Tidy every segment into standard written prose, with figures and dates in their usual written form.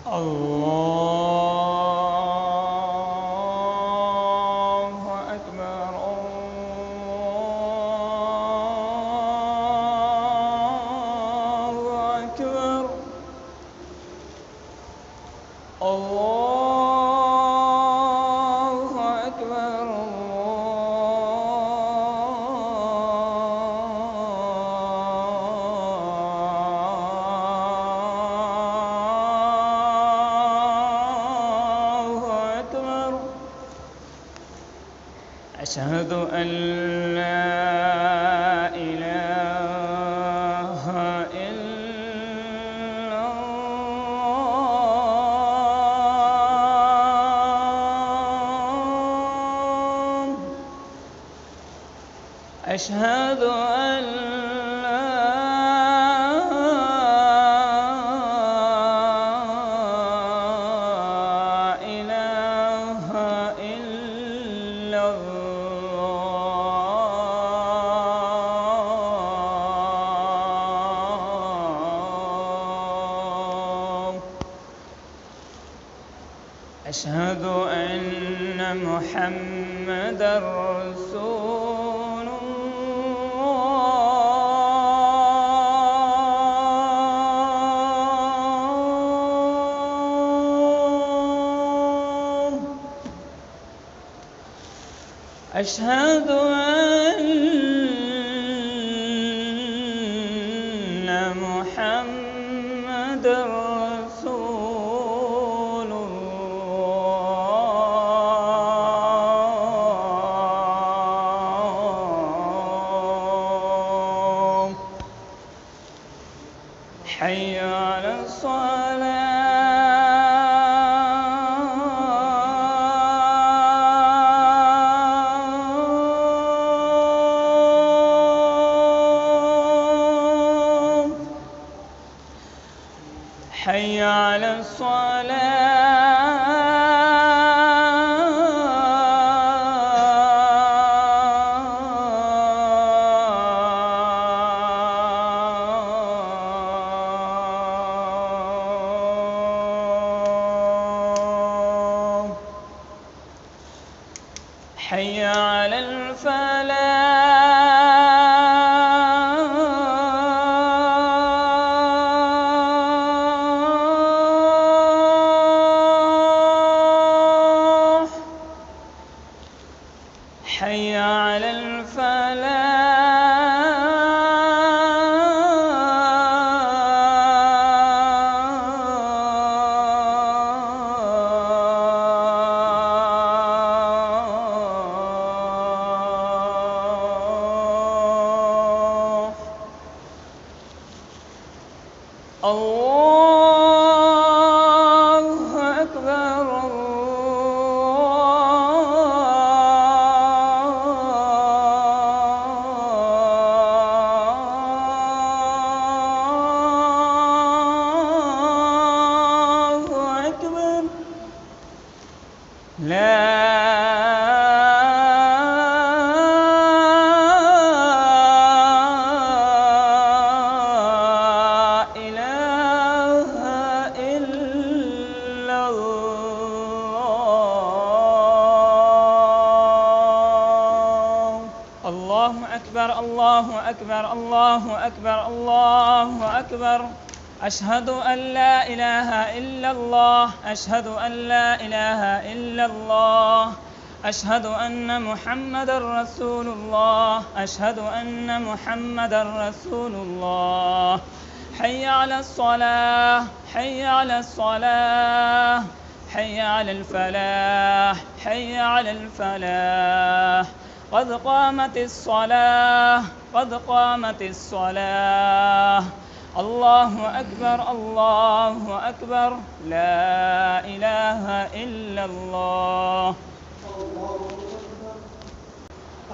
الله أكبر الله أكبر الله أكبر الله أكبر. أشهد أن لا إله إلا الله. أشهد أن لا إله إلا الله. أشهد أن محمدًا رسول الله. أشهد أن محمدًا رسول الله. حي على الصلاة. حي على الصلاة. حي على الفلاح. حي على الفلاح. الله أكبر الله أكبر. لا إله إلا الله. الله أكبر الله أكبر الله أكبر الله أكبر. أشهد أن لا إله إلا الله. أشهد أن لا إله إلا الله. أشهد أن محمدًا رسول الله. أشهد أن محمدًا رسول الله. حي على الصلاة. حي على الصلاة. حي على الفلاح. حي على الفلاح. قد قامت الصلاة. قد قامت الصلاة. الله أكبر الله أكبر. لا إله إلا الله.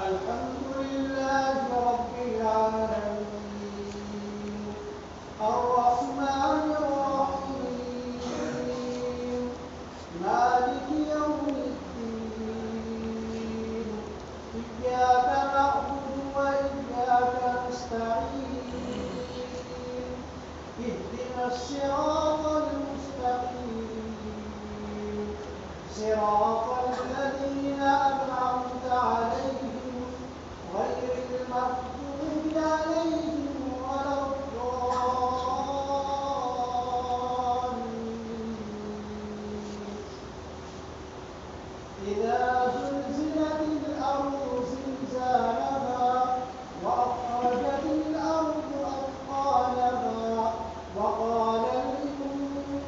الحمد لله رب العالمين الرحمن الرحيم مالك يوم الدين إياك نعبد وإياك نستعين اهدنا الصراط المستقيم صراط الذين أنعمت عليهم غير المغضوب عليهم ولا الضالين. إذا زلزلت الأرض زلزالها وأخرجت الأرض أثقالها وقال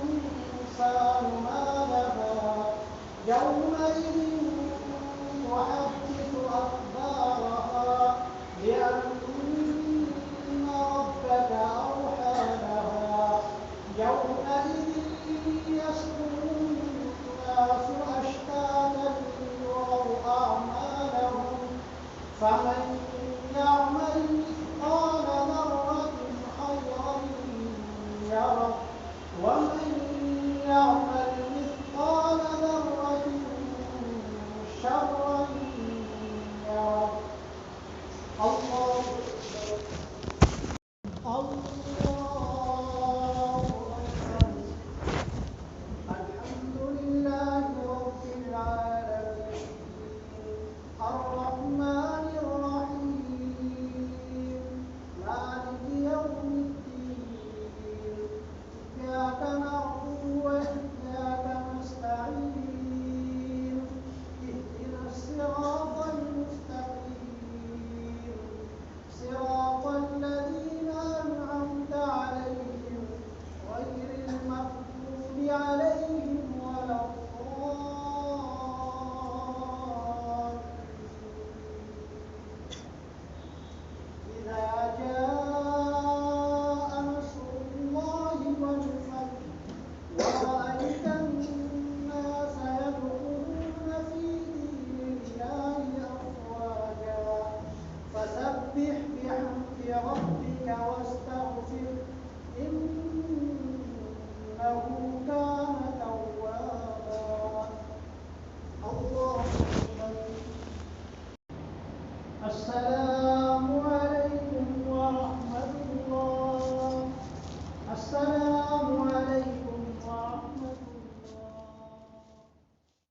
الإنسان ما لها يومئذ تحدث أخبارها بأن ربك أوحى لها يومئذ يصدر الناس أشتاتا ليروا أعمالهم فمن يعمل مثقال ذرة خيرا يره ومن يعمل مثقال ذرة شرا يره. الله الله أكبر. الحمد لله رب العالمين الرحمن الرحيم مالك يوم الدين إياك نعبد وإياك نستعين اهدنا الصراط المستقيم صراط الذين أنعمت عليهم غير المغضوب عليهم